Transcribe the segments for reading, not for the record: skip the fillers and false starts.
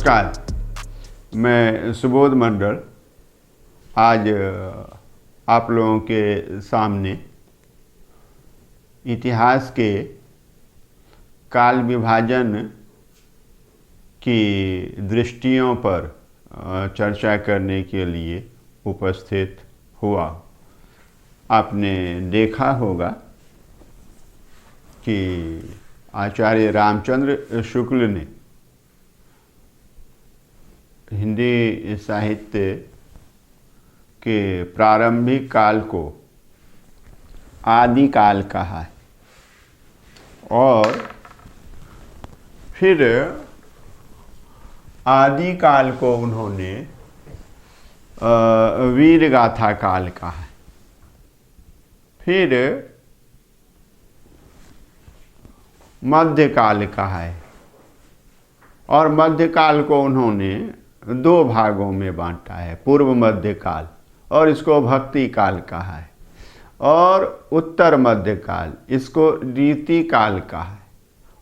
नमस्कार, मैं सुबोध मंडल आज आप लोगों के सामने इतिहास के काल विभाजन की दृष्टियों पर चर्चा करने के लिए उपस्थित हुआ। आपने देखा होगा कि आचार्य रामचंद्र शुक्ल ने हिंदी साहित्य के प्रारंभिक काल को आदि काल कहा है और फिर आदि काल को उन्होंने वीर गाथा काल कहा है। फिर मध्यकाल कहा है और मध्यकाल को उन्होंने दो भागों में बांटा है, पूर्व मध्यकाल और इसको भक्ति काल कहा है, और उत्तर मध्यकाल इसको रीति काल कहा है,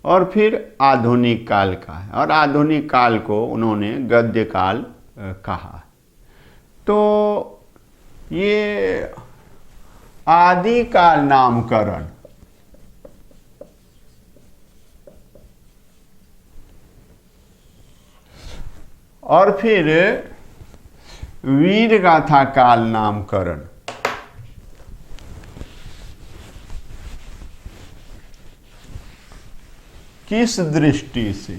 और फिर आधुनिक काल कहा है, और आधुनिक काल को उन्होंने गद्य काल कहा। तो ये आदि काल नामकरण और फिर वीर गाथा काल नामकरण किस दृष्टि से?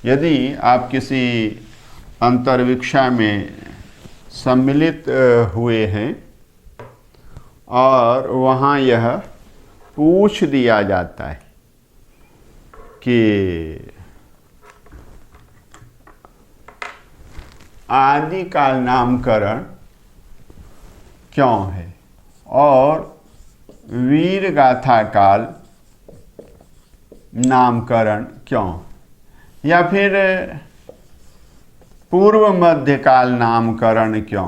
यदि आप किसी अंतर्विक्षा में सम्मिलित हुए हैं और वहाँ यह पूछ दिया जाता है कि आदि काल नामकरण क्यों है और वीर गाथा काल नामकरण क्यों, या फिर पूर्व मध्यकाल नामकरण क्यों?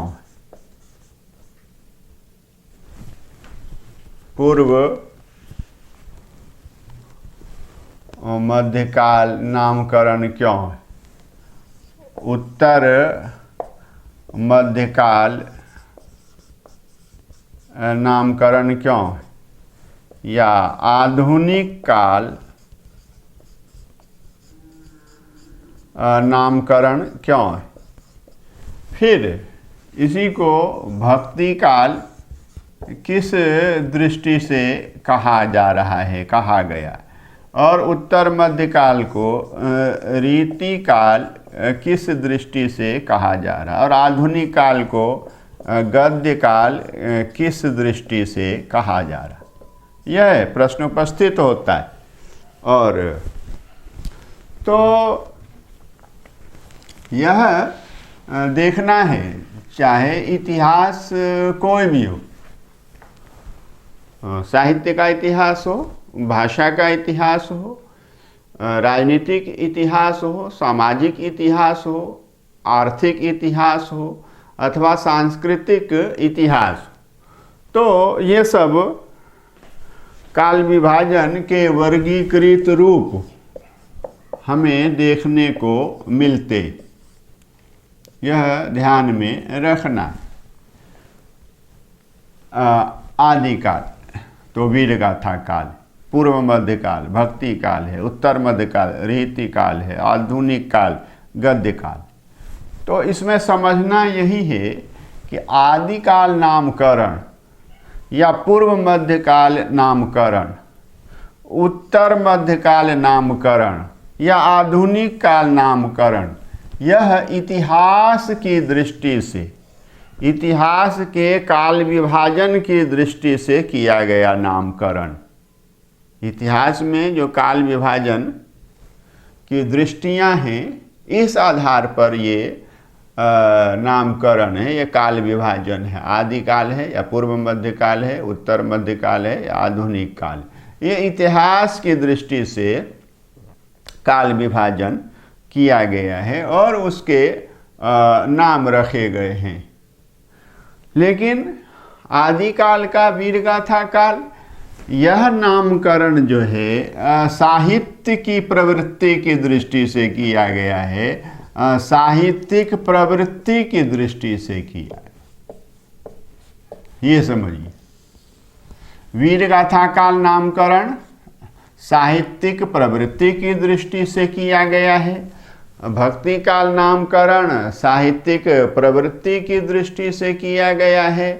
पूर्व मध्यकाल नामकरण क्यों है? उत्तर मध्यकाल नामकरण क्यों है? या आधुनिक काल नामकरण क्यों है? फिर इसी को भक्ति काल किस दृष्टि से कहा जा रहा है, कहा गया, और उत्तर मध्यकाल को रीति काल किस दृष्टि से कहा जा रहा है, और आधुनिक काल को गद्य काल किस दृष्टि से कहा जा रहा है, यह प्रश्न उपस्थित होता है। और तो यह देखना है, चाहे इतिहास कोई भी हो, साहित्य का इतिहास हो, भाषा का इतिहास हो, राजनीतिक इतिहास हो, सामाजिक इतिहास हो, आर्थिक इतिहास हो अथवा सांस्कृतिक इतिहास, तो ये सब काल विभाजन के वर्गीकृत रूप हमें देखने को मिलते, यह ध्यान में रखना। आदि काल तो वीर गाथा काल, पूर्व मध्यकाल भक्ति काल है, उत्तर मध्यकाल रीति काल है, आधुनिक काल गद्य काल। तो इसमें समझना यही है कि आदि काल नामकरण या पूर्व मध्यकाल नामकरण, उत्तर मध्यकाल नामकरण या आधुनिक काल नामकरण, यह इतिहास की दृष्टि से, इतिहास के काल विभाजन की दृष्टि से किया गया नामकरण। इतिहास में जो काल विभाजन की दृष्टियां हैं, इस आधार पर ये नामकरण है, ये काल विभाजन है। आदि काल है या पूर्व मध्यकाल है, उत्तर मध्यकाल है या आधुनिक काल, ये इतिहास की दृष्टि से काल विभाजन किया गया है और उसके नाम रखे गए हैं। लेकिन आदिकाल का वीरगाथा काल यह नामकरण जो है साहित्य की प्रवृत्ति की दृष्टि से किया गया है, साहित्यिक प्रवृत्ति की दृष्टि से किया है। ये समझिए, वीर गाथा काल नामकरण साहित्यिक प्रवृत्ति की दृष्टि से किया गया है, भक्ति काल नामकरण साहित्यिक प्रवृत्ति की दृष्टि से किया गया है,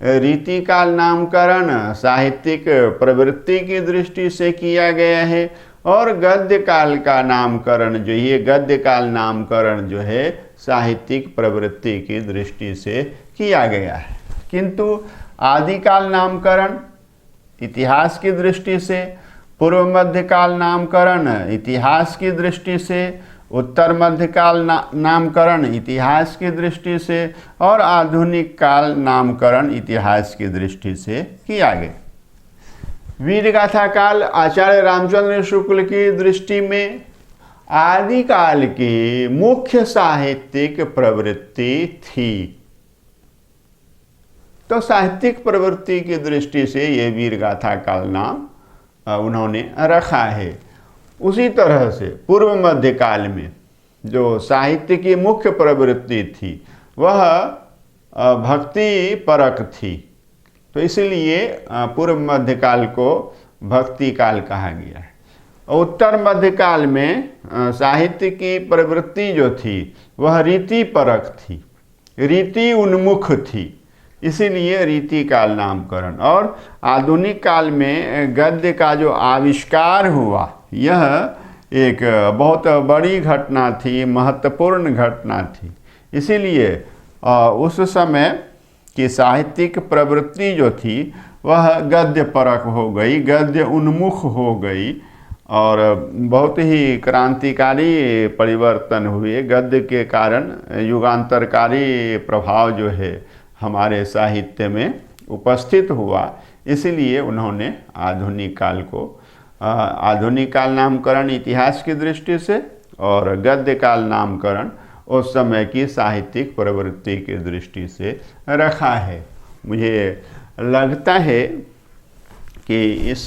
रीति काल नामकरण साहित्यिक प्रवृत्ति की दृष्टि से किया गया है, और गद्य काल का नामकरण जो ये गद्य काल नामकरण जो है साहित्यिक प्रवृत्ति की दृष्टि से किया गया है। किंतु आदिकाल नामकरण इतिहास की दृष्टि से, पूर्व मध्यकाल नामकरण इतिहास की दृष्टि से, उत्तर मध्यकाल नामकरण इतिहास की दृष्टि से, और आधुनिक काल नामकरण इतिहास की दृष्टि से किया गया। वीरगाथा काल आचार्य रामचंद्र शुक्ल की दृष्टि में आदिकाल की मुख्य साहित्यिक प्रवृत्ति थी, तो साहित्यिक प्रवृत्ति की दृष्टि से ये वीरगाथा काल नाम उन्होंने रखा है। उसी तरह से पूर्व मध्य काल में जो साहित्य की मुख्य प्रवृत्ति थी वह भक्ति परक थी, तो इसलिए पूर्व मध्य काल को भक्ति काल कहा गया है। उत्तर मध्य काल में साहित्य की प्रवृत्ति जो थी वह रीति परक थी, रीति उन्मुख थी, इसीलिए रीति काल नामकरण। और आधुनिक काल में गद्य का जो आविष्कार हुआ यह एक बहुत बड़ी घटना थी, महत्वपूर्ण घटना थी, इसीलिए उस समय की साहित्यिक प्रवृत्ति जो थी वह गद्य परक हो गई, गद्य उन्मुख हो गई, और बहुत ही क्रांतिकारी परिवर्तन हुए। गद्य के कारण युगांतरकारी प्रभाव जो है हमारे साहित्य में उपस्थित हुआ, इसलिए उन्होंने आधुनिक काल को आधुनिक काल नामकरण इतिहास की दृष्टि से और गद्य काल नामकरण उस समय की साहित्यिक प्रवृत्ति की दृष्टि से रखा है। मुझे लगता है कि इस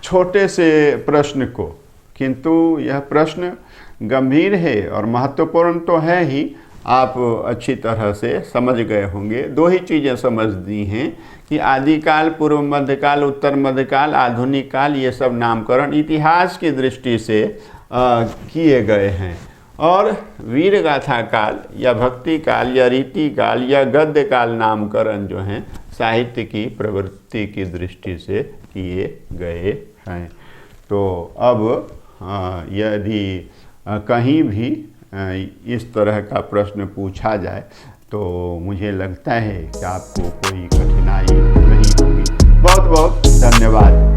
छोटे से प्रश्न को, किंतु यह प्रश्न गंभीर है और महत्वपूर्ण तो है ही, आप अच्छी तरह से समझ गए होंगे। दो ही चीज़ें समझनी हैं कि आदिकाल, पूर्व मध्यकाल, उत्तर मध्यकाल, आधुनिक काल, ये सब नामकरण इतिहास की दृष्टि से किए गए हैं, और वीरगाथा काल या भक्ति काल या रीति काल या गद्य काल नामकरण जो हैं साहित्य की प्रवृत्ति की दृष्टि से किए गए हैं। तो अब यदि कहीं भी इस तरह का प्रश्न पूछा जाए तो मुझे लगता है कि आपको कोई कठिनाई नहीं होगी। बहुत बहुत धन्यवाद।